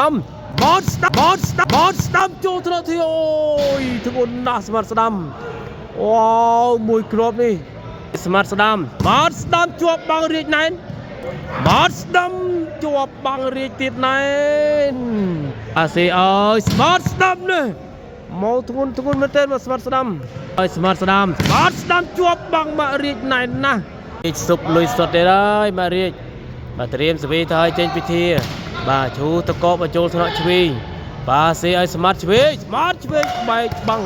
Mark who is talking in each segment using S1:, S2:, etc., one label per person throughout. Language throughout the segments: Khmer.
S1: ដាំមកស្ដាំចូលទៅទីអូយធ្ងន់ណាស់ស្មាត់ស្ដាំវ៉ាវមួយគ្រាប់នេះស្មាត់ស្ដាំមកស្ដាំជាប់បាំងរាជណែនមកស្ដាំជាប់បាំងរាជទៀតណែនអាសេអើយស្មាត់ស្ដាំនេះមកធ្ងន់មែនទេមកស្មាត់ស្ដាំហើយស្មាត់ស្ដាំជាប់បាំងមករាជណែនណាស់សុបលុយសុតទេហើយមករាជបាទត្រៀមសវីទៅឲ្យចេញពិធីបាទឈូតកបបញ្ចូលថ្នាក់ឆ្វេងបាទសេឲ្យស្មាត់ឆ្វេងបែកបាំង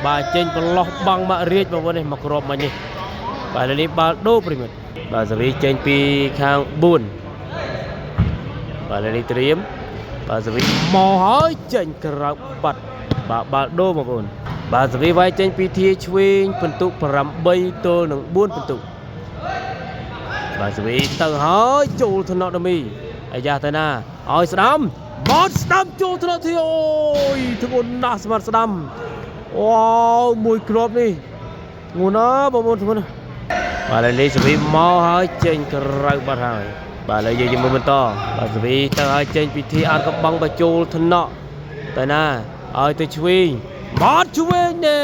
S1: បាទចេញប្រឡោះបាំងមករាជបងប្អូននេះមកគ្រាប់មកនេះបាទនេះបាល់ដូប្រិមិត្តបាទសវីចេញពីខាង4បាទនេះត្រៀមបាទសវីមកហើយចេញក្រៅបាត់បាទបាល់ដូបងប្អូនបាទសវីវាយចេញពីធាឆ្វេងពិន្ទុ8ទល់នឹង4ពិន្ទុបាទសវីទៅហើយចូលថ្នាក់ដមីអាយ៉ាទៅណាឲ្យស្ដាំមកស្ដាំចូលថ្នាក់ធាអូយធ្ងន់ណាស់ស្មាត់ស្ដាំវ៉ាវមួយគ្រាប់នេះធ្ងន់ណាបងប្អូនធ្ងន់បាទឥឡូវនេះសវីមកហើយចេញក្រៅបាត់ហើយបាទឥឡូវយើងមើលបន្តបាទសវីទៅហើយចេញពីធាអត់កំបាំងបញ្ចូលថ្នាក់ទៅណាឲ្យទៅឆ្វេងមកឆ្វេងនេះ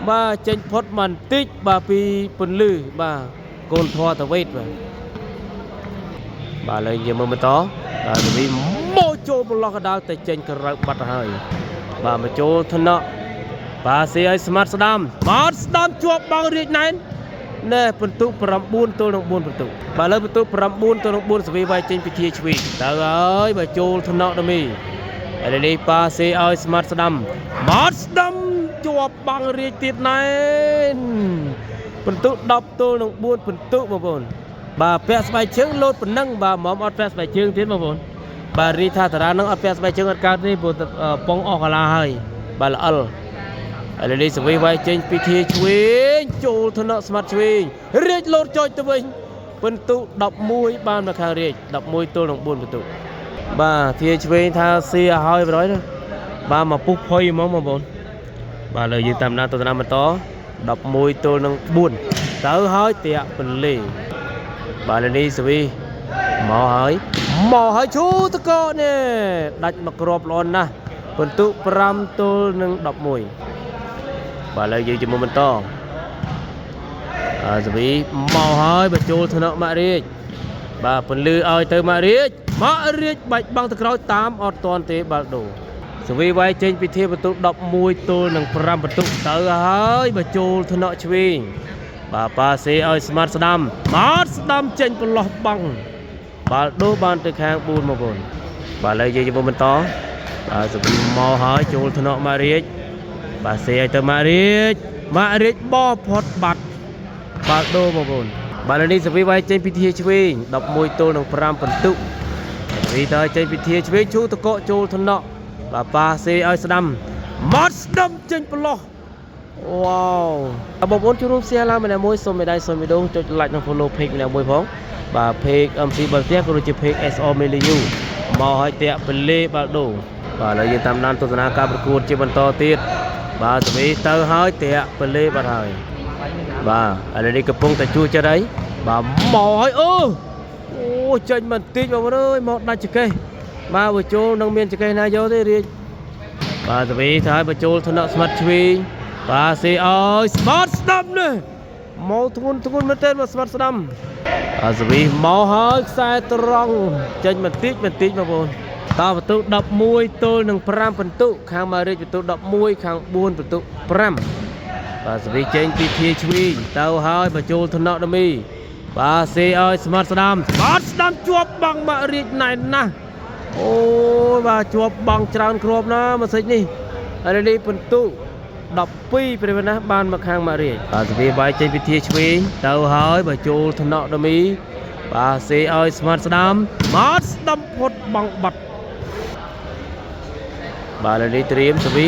S1: បាទចេញផុតបន្តិចបាទពីពន្លឺបាទកូនធွာទៅវេតបាទឥឡូវយើងមើលបន្តបាទសវីមកចូលប្រឡោះកដាលតែចេញក្រៅបាត់ហើយបាទមកចូលថ្នាក់បាទសេឲ្យស្មាត់ស្ដាំមកស្ដាំជាប់បាំងរាជណែនណែពិន្ទុ9ទល់នឹង4ពិន្ទុបាទលើពិន្ទុ9ទល់នឹង4សវីវាយចេញពីធាឆ្វេងទៅហើយបាទចូលថ្នាក់ដមីឥឡូវនេះប៉ាសេឲ្យស្មាត់ស្ដាំមកស្ដាំជាប់បាំងរាជទៀតណែនពិន្ទុ10ទល់នឹង4ពិន្ទុបងប្អូនបាទពាក់ស្បែកជើងលោតប៉ុណ្ណឹងបាទមកអត់ពាក់ស្បែកជើងទៀតបងប្អូនបាទរីថាតារានឹងអត់ពាក់ស្បែកជើងអត់កើតទេព្រោះប៉ុងអស់កាឡាហើយបាទល្អិលឥឡូវនេះសវីវាយចេញពីធាឆ្វេងចូលថ្នាក់ស្មាត់ឆ្វេងរាជលោតចុចទៅវិញពិន្ទុ11បានមកខាងរាជ11ទល់នឹង4ពិន្ទុបាទធាឆ្វេងថាសៀឲ្យ100ទៅបាទមកពុះភ័យហ្មងបងប្អូនបាទឥឡូវយើងតាមដានទស្សនាបន្ត11ទល់នឹង4ទៅហើយតាក់ពន្លេបាទឥឡូវនេះសវីមកហើយឈូតកោនេះដាច់មកគ្រាប់ល្អណាស់ពិន្ទុ5ទល់នឹង11បាទឥឡូវយើងជាមួយបន្តសវីមកហើយបញ្ចូលថ្នាក់ម៉ាក់រាជបាទពន្លឺឲ្យទៅម៉ាក់រាជបាច់បាំងទៅក្រោយតាមអត់តាន់ទេបាល់ដូសវីវាយចេញពីធាពិន្ទុ11ទល់នឹង5ពិន្ទុទៅហើយបញ្ចូលថ្នាក់ឆ្វេងបាទប៉ាសេឲ្យស្មាត់ស្ដាំមកស្ដាំចេញប្រឡោះបាំងបាល់ដូបានទៅខាង4បងប្អូនបាទឥឡូវយើងជាមួយបន្តបាទសវីមកហើយចូលថ្នាក់ម៉ាក់រាជបាទសេឲ្យទៅម៉ាក់រាជបោះផុតបាត់បាល់ដូបងប្អូនបាទឥឡូវនេះសវីវាយចេញពីធាឆ្វេង11ទល់នឹង5ពិន្ទុសវីទៅចេញពីធាឆ្វេងឈូតកោចូលថ្នាក់បាទប៉ាសេឲ្យស្ដាំមកស្ដាំចេញប្រឡោះវ៉ាវបងប្អូនជួយរួម share ឡើងម្នាក់មួយសូមមេដៃសូមមេដងចុច like និង follow page ម្នាក់មួយផងបាទ page MC បើផ្ទះក៏ដូចជា page SR Meliu មកឲ្យតាក់ពលេបាល់ដូបាទឥឡូវយើងតាមដានទស្សនាការប្រកួតជាបន្តទៀតបាទសវីទៅហើយតាក់ពលេបាត់ហើយបាទឥឡូវនេះកំពុងតែជួចិត្តហើយបាទមកហើយអូចេញបន្តិចបងប្អូនអើយមកដាច់ចកេះបាទបញ្ចូលនឹងមានចកេះណាយកទេរាជបាទសវីទៅហើយបញ្ចូលថ្នាក់ស្មាត់ឆ្វេងបាទសេឲ្យស្មាត់ស្ដាំនេះមកធ្ងន់មែនទេមកស្មាត់ស្ដាំសវីមកហើយខ្សែត្រង់ចេញបន្តិចបងប្អូនតពិន្ទុ11ទល់នឹង5ពិន្ទុខាងម៉ារិចពិន្ទុ11ខាង4ពិន្ទុ5បាទសវីចេញពីធាឆ្វេងទៅហើយបញ្ចូលថ្នាក់ដមីបាទសេឲ្យស្មាត់ស្ដាំជាប់បាំងម៉ារិចណែនណាស់អូបាទជាប់បាំងច្រើនគ្រាប់ណាម៉ាសិចនេះហើយនេះពិន្ទុ12ព្រះវិណាបានមកខាងម៉ារិចបាទសវីវាយចេញពីធាឆ្វេងទៅហើយបញ្ចូលថ្នាក់ដមីបាទសេឲ្យស្មាត់ស្ដាំផុតបាំងបាត់បាទឥឡូវនេះត្រៀមសវី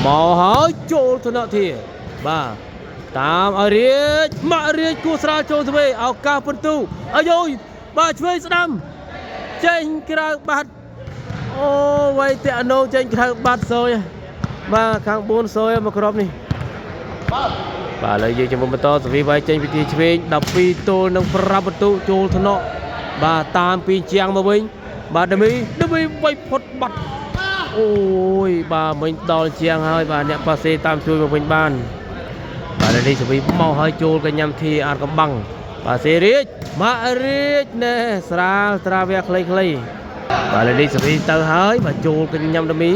S1: មកហើយចូលថ្នាក់ធាបាទតាមឲ្យរាជម៉ាក់រាជគួរស្រាលចូលសវីឱកាសពិន្ទុអាយបាទឆ្វេងស្ដាំចេញក្រៅបាត់អូវៃតាក់ណូចេញក្រៅបាត់សយបាទខាង4សយមកគ្រាប់នេះបាទឥឡូវយើងជាមួយបន្តសវីវាយចេញពីទីឆ្វេង12ទល់នឹង5ពិន្ទុចូលថ្នាក់បាទតាមពីជាងមកវិញ បាទដមីវាយផុតបាត់អូយបាទមិញដល់ជាងហើយបាទអ្នកប៉ាសេតាមជួយមកវិញបានបាទនេះសវីមកហើយចូលកញ្ញាំធីអាតកំបាំងបាទសេរីកម៉ារីកណែស្រាលត្រាវះខ្លីបាទនេះសវីទៅហើយបាទចូលកញ្ញាំដមី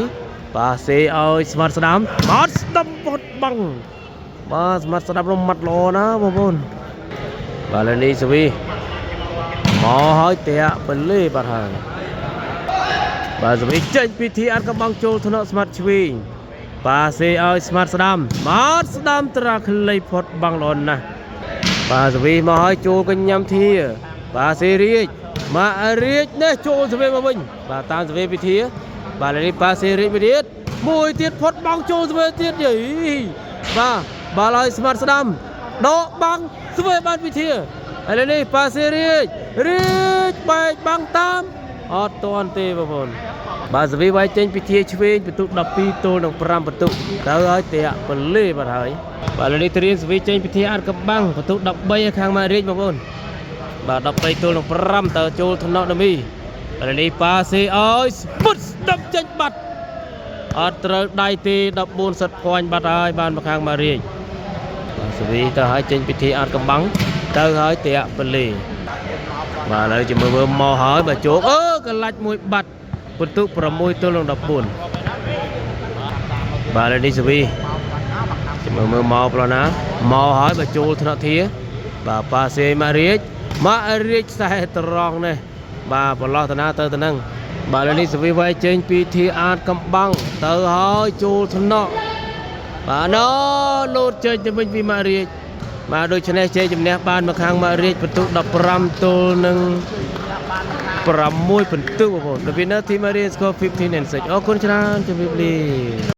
S1: បាទសេឲ្យស្មាត់ស្ដាំបាត់ស្ដាំផុតបាំងបាទស្មាត់ស្ដាំរំមាត់ល្អណាបងប្អូនបាទនេះសវីមកហើយតាក់បលីបាទហើយបាទសវីចេញពីធីអាតកំបាំងចូលថ្នាក់ស្មាត់ឆ្វេងបាទសេឲ្យស្មាត់ស្ដាំបាទស្ដាំត្រាខ្លីផុតបាំងល្អណាស់បាទសវីមកហើយចូលកញ្ញាំធាបាទសេរីកម៉ារីកនេះចូលសវីមកវិញបាទតាមសវីពីធាបាទនេះបាទសេរីកទៀតមួយទៀតផុតបាំងចូលសវីទៀតយីបាទបាល់ឲ្យស្មាត់ស្ដាំដកបាំងសវីបានពីធាឥឡូវនេះបាទសេរីកបែកបាំងតាមអត់ទាន់ទេបងប្អូនបាទសវីវាយចេញពីធាឆ្វេងបន្ទុក12ទល់នឹង5បន្ទុកទៅហើយតាក់បលីបាទហើយបាទឥឡូវនេះត្រៀមសវីចេញពីធាអាតកំបាំងបន្ទុក13ឲ្យខាងម៉ារីកបងប្អូនបាទ13ទល់នឹង5តើចូលថ្នាក់ដមីឥឡូវនេះប៉ាសេឲ្យពុតស្ដាប់ចេញបាត់អត់ត្រូវដៃទេ14សិតភ័ញបាត់ហើយបានមកខាងម៉ារីកបាទសវីទៅហើយចេញពីធាអាតកំបាំងទៅហើយតាក់បលីបាទឥឡូវជាមើលមកហើយបាទជោគកលាច់មួយបាត់បន្ទុក6ទល់នឹង14បាទឥឡូវនេះសវីជាមើលមកប្លោណាមកហើយបាទចូលថ្នាក់ធាបាទប៉ាសេម៉ារីកខ្សែត្រង់នេះបាទប្រឡោះតាណាទៅទៅនឹងបាទឥឡូវនេះសវីវាយចេញពីធាអាតកំបាំងទៅហើយចូលថ្នាក់បាទណូលោតចេញទៅវិញពីម៉ារីកបាទដូច្នេះជ័យជំនះបានមកខាងម៉ារីកបន្ទុក15ទល់នឹង6បន្ទុកបងប្អូន The winner team Marine score 15 and 6អរគុណច្រើនជម្រាបលា